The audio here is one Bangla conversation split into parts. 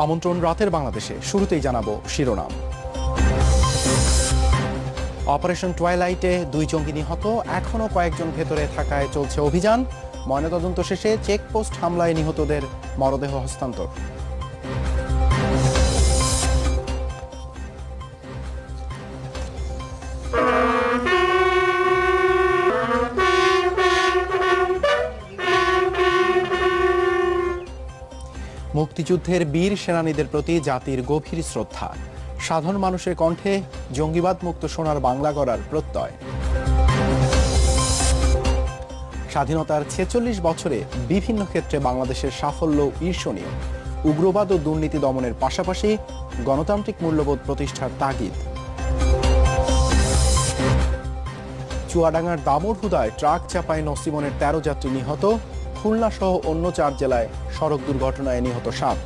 আমন্ত্রণ রাতের বাংলাদেশে। শুরুতেই জানাবো শিরোনাম। অপারেশন টুয়াইলাইটে 2 জঙ্গি নিহত, এখনো কয়েকজন ভেতরে থাকায় চলছে অভিযান। ময়নাতদন্ত শেষে চেকপোস্ট হামলায় নিহতদের মরদেহ হস্তান্তর। মুক্তিযুদ্ধের বীর সেনানীদের প্রতি জাতির গভীর শ্রদ্ধা। সাধারণ মানুষের কণ্ঠে জঙ্গিবাদ মুক্ত সোনার বাংলা গড়ার প্রত্যয়। স্বাধীনতার 46 বছরে বিভিন্ন ক্ষেত্রে বাংলাদেশের সাফল্য ঈর্ষণীয়। উগ্রবাদ ও দুর্নীতি দমনের পাশাপাশি গণতান্ত্রিক মূল্যবোধ প্রতিষ্ঠার তাগিদ। চুয়াডাঙ্গার দামোরহুদায় ট্রাক চাপায় নসিমনের 13 যাত্রী নিহত। খুলনা সহ অন্য 4 জেলায় সড়ক দুর্ঘটনায় নিহত 7।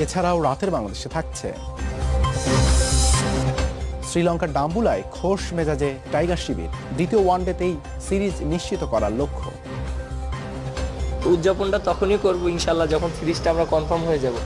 এছাড়াও রাতের বাংলাদেশে থাকছে শ্রীলঙ্কার ডাম্বুলায় খোশ মেজাজে টাইগার শিবির। দ্বিতীয় ওয়ানডেতেই সিরিজ নিশ্চিত করার লক্ষ্য। উদযাপনটা তখনই করবো ইনশাল্লাহ যখন সিরিজটা আমরা কনফার্ম হয়ে যাব।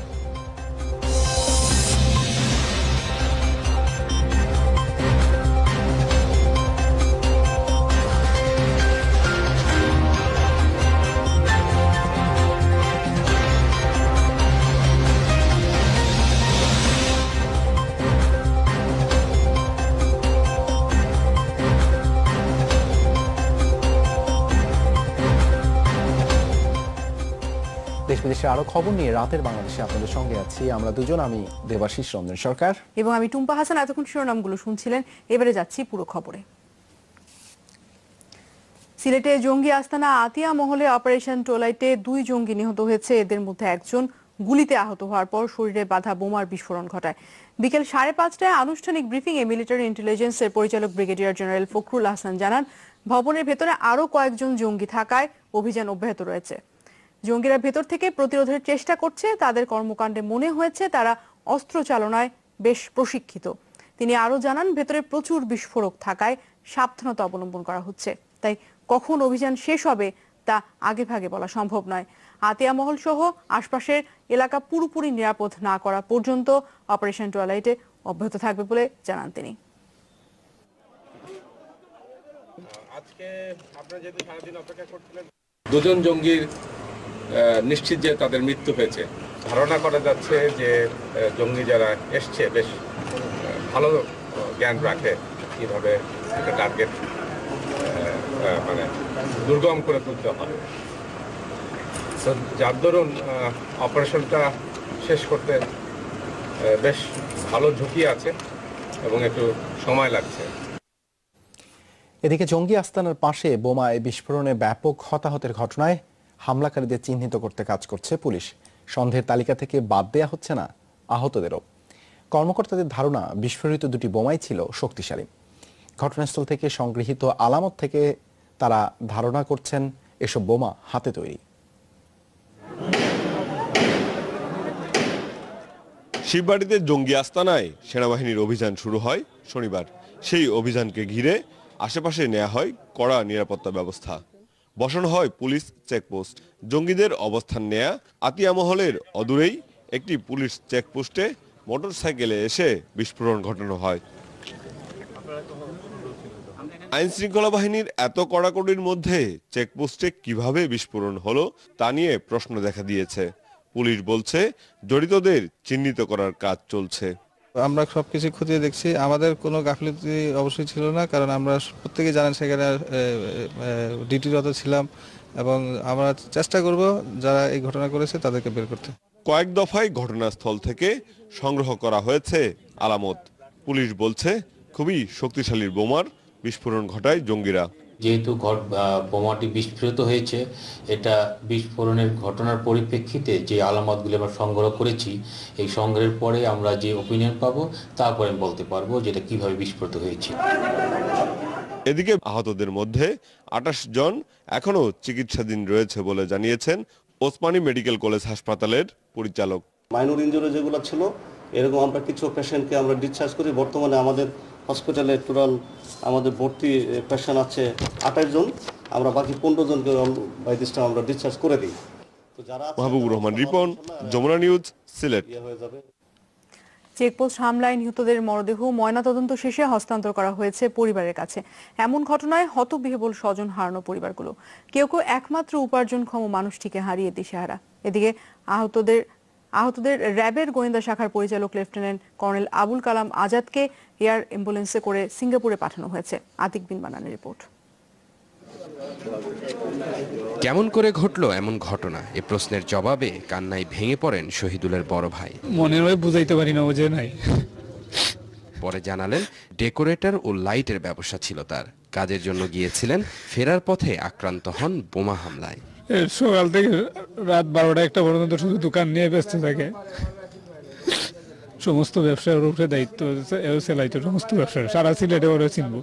দেশ বিদেশের আরো খবর নিয়ে রাতের বাংলাদেশে আপনাদের সঙ্গে আছি আমরা দুজন। আমি দেবাশিস রঞ্জন সরকার এবং আমি টুম্পা হাসান। এতক্ষণ শিরোনামগুলো শুনছিলেন, এবারে যাচ্ছি পুরো খবরে। সিলেটে জঙ্গি আস্তানা আতিয়া মহলে অপারেশন টোলাইটে 2 জঙ্গি নিহত হয়েছে। এদের মধ্যে একজন গুলিতে আহত হওয়ার পর শরীরে বাঁধা বোমার বিস্ফোরণ ঘটায়। বিকেল 5:30টায় আনুষ্ঠানিক ব্রিফিংয়ে মিলিটারি ইন্টেলিজেন্সের পরিচালক ব্রিগেডিয়ার জেনারেল ফখরুল আহসান জানান, ভবনের ভেতরে আরো কয়েকজন জঙ্গি থাকায় অভিযান অব্যাহত রয়েছে। জঙ্গিরা ভেতর থেকে প্রতিরোধের চেষ্টা করছে। তাদের কর্মকাণ্ডে মনে হয়েছে তারা অস্ত্র চালনায় বেশ প্রশিক্ষিত। তিনি আরো জানান, ভেতরে প্রচুর বিস্ফোরক থাকায় সাবধানতা অবলম্বন করা হচ্ছে। তাই কখন অভিযান শেষ হবে তা আগেভাগে বলা সম্ভব নয়। আতিয়া মহল সহ আশপাশের এলাকা পুরোপুরি নিরাপদ না করা পর্যন্ত অপারেশন টুয়াইলাইটে অব্যাহত থাকবে বলে জানান তিনি। আজকে আপনারা যেহেতু সারাদিন অপেক্ষা করছিলেন, 2 জন জঙ্গির নিশ্চিত যে তাদের মৃত্যু হয়েছে। ধারণা করা যাচ্ছে যে জঙ্গি যারা এসছে বেশ ভালো জ্ঞান রাখে কিভাবে একটা টার্গেট মানে দুর্গম করে তুলতে হবে। তো যার দরুন অপারেশনটা শেষ করতে বেশ ভালো ঝুঁকি আছে এবং একটু সময় লাগছে। এদিকে জঙ্গি আস্তানার পাশে বোমায় বিস্ফোরণে ব্যাপক হতাহতের ঘটনায় হামলাকারীদের চিহ্নিত করতে কাজ করছে পুলিশ। সন্দেহের তালিকা থেকে বাদ দেয়া হচ্ছে না আহতদেরও। কর্মকর্তাদের ধারণা, বিস্ফোরিত 2টি বোমাই ছিল শক্তিশালী। ঘটনাস্থল থেকে সংগৃহীত আলামত থেকে তারা ধারণা করছেন এসব বোমা হাতে তৈরি। শিববাড়িতে জঙ্গি আস্তানায় সেনাবাহিনীর অভিযান শুরু হয় শনিবার। সেই অভিযানকে ঘিরে আশেপাশে নেওয়া হয় কড়া নিরাপত্তা ব্যবস্থা। বসানো হয় পুলিশ চেকপোস্ট। জঙ্গিদের অবস্থান নেয়া আতিয়া মহলের অদূরেই একটি পুলিশ চেকপোস্টে মোটরসাইকেলে এসে বিস্ফোরণ ঘটানো হয়। আইন শৃঙ্খলা বাহিনীর এত কড়াকড়ির মধ্যে চেকপোস্টে কিভাবে বিস্ফোরণ হলো তা নিয়ে প্রশ্ন দেখা দিয়েছে। পুলিশ বলছে জড়িতদের চিহ্নিত করার কাজ চলছে। আমরা সবকিছু খতিয়ে দেখছি, আমাদের কোনো গাফিলতি অবশ্যই ছিল না, কারণ আমরা প্রত্যেকে জানেন সেখানে ডিউটিরত ছিলাম এবং আমরা চেষ্টা করব যারা এই ঘটনা করেছে তাদেরকে বের করতে। কয়েক দফায় ঘটনাস্থল থেকে সংগ্রহ করা হয়েছে আলামত। পুলিশ বলছে খুবই শক্তিশালী বোমার বিস্ফোরণ ঘটায় জঙ্গিরা। যেহেতু বোমাটি বিস্ফোরিত হয়েছে, এটা বিস্ফোরণের ঘটনার পরিপ্রেক্ষিতে যে আলামতগুলি আমরা সংগ্রহ করেছি, এই সংগ্রহের পরে আমরা যে ওপিনিয়ন পাবো তারপরে বলতে পারবো যেটা কিভাবে বিস্ফোরিত হয়েছে। এদিকে আহতদের মধ্যে 28 জন এখনো চিকিৎসাধীন রয়েছে বলে জানিয়েছেন ওসমানী মেডিকেল কলেজ হাসপাতালের পরিচালক। মাইনর ইনজুরি যেগুলো ছিল এরকম আমরা কিছু পেশেন্টকে আমরা ডিসচার্জ করি। বর্তমানে আমাদের হসপিটালে টোটাল আমাদের ভর্তি পেশেন্ট আছে 28 জন। আমরা বাকি 15 জনকে বাই দিস টাইম আমরা ডিসচার্জ করে দিই। তো যারা আছে মাহবুবুর রহমান রিপন, যমুনা নিউজ, সিলেট। হয়ে যাবে। চেকপোস্ট হামলায় নিহতদের মরদেহ ময়নাতদন্ত শেষে হস্তান্তর করা হয়েছে পরিবারের কাছে। এমন ঘটনায় হতবিহ্বল স্বজন হারানো পরিবারগুলো। কেউ কেউ একমাত্র উপার্জনক্ষম মানুষটিকে হারিয়ে দিশেহারা। এদিকে আহতদের র্যাবের গোয়েন্দা শাখার পরিচালক lieutenant colonel Abul Kalam আজাদকে air অ্যাম্বুলেন্সে করে সিঙ্গাপুরে পাঠানো হয়েছে। আতিক বিন বানানের রিপোর্ট। কেমন করে ঘটলো এমন ঘটনা, এ প্রশ্নের জবাবে কান্নায় ভেঙে পড়েন শহীদুলের বড় ভাই। মনের ভাই বুঝাইতে পারি না, ও যে নাই। পরে জানালেন ডেকোরেটর ও লাইটের ব্যবসা ছিল তার। কাজের জন্য গিয়েছিলেন, ফেরার পথে আক্রান্ত হন বোমা হামলায়। সকাল থেকে রাত 12টা 1টা পর্যন্ত শুধু দোকান নিয়ে ব্যস্ত থাকে। সমস্ত ব্যবসার উপরে দায়িত্ব চালাইতো, সমস্ত ব্যবসা সারা সিলেটে ওরা চিনব।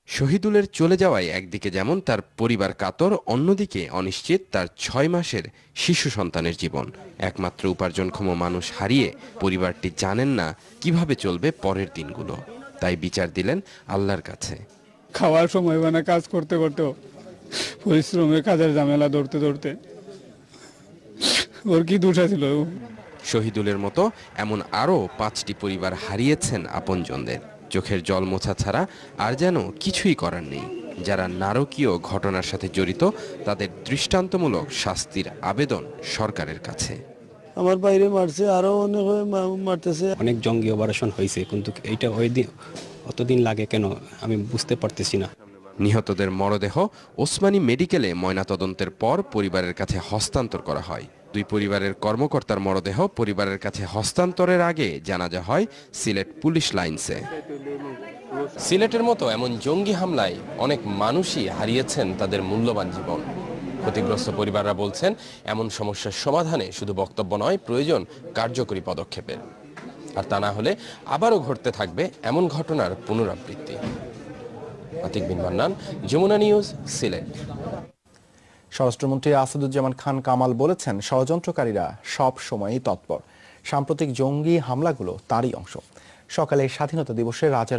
শহীদুলের চলে যাওয়ায় একদিকে যেমন তার পরিবার কাতর, অন্যদিকে অনিশ্চিত তার 6 মাসের শিশু সন্তানের জীবন। একমাত্র উপার্জনক্ষম মানুষ হারিয়ে পরিবারটি জানেন না কিভাবে চলবে পরের দিনগুলো। তাই বিচার দিলেন আল্লাহর কাছে। খাওয়ার সময় মানে কাজ করতে করতে পরিশ্রমে কাজের ঝামেলা ধরতে ধরতে ওর কি দোষা ছিল। শহীদুলের মতো এমন আরও 5টি পরিবার হারিয়েছেন আপনজনদের। চোখের জল মোছা ছাড়া আর যেন কিছুই করার নেই। যারা নারকীয় ঘটনার সাথে জড়িত তাদের দৃষ্টান্তমূলক শাস্তির আবেদন সরকারের কাছে। আমার বাইরে মারছে, আরো অনেক মারতেছে। অনেক জঙ্গি অপারেশন হয়েছে, কিন্তু এইটা অতদিন লাগে কেন আমি বুঝতে পারতেছি না। নিহতদের মরদেহ ওসমানী মেডিকেলে ময়নাতদন্তের পর পরিবারের কাছে হস্তান্তর করা হয়। দুই পরিবারের কর্মকর্তার মরদেহ পরিবারের কাছে হস্তান্তরের আগে জানাজা হয় সিলেট পুলিশ লাইনসে। সিলেটের মতো এমন জঙ্গি হামলায় অনেক মানুষই হারিয়েছেন তাদের মূল্যবান জীবন। ক্ষতিগ্রস্ত পরিবাররা বলছেন, এমন সমস্যার সমাধানে শুধু বক্তব্য নয়, প্রয়োজন কার্যকরী পদক্ষেপের। আর তা না হলে আবারও ঘটতে থাকবে এমন ঘটনার পুনরাবৃত্তি। আতিক বিন মান্নান, যমুনা নিউজ, সিলেট। স্বরাষ্ট্রমন্ত্রী আসাদুজ্জামান খান কামাল বলেছেন, ষড়যন্ত্রকারীরা সব সময়ই তৎপর। সাম্প্রতিক জঙ্গি হামলাগুলো তারই অংশ। সকালে স্বাধীনতা দিবসে রাজার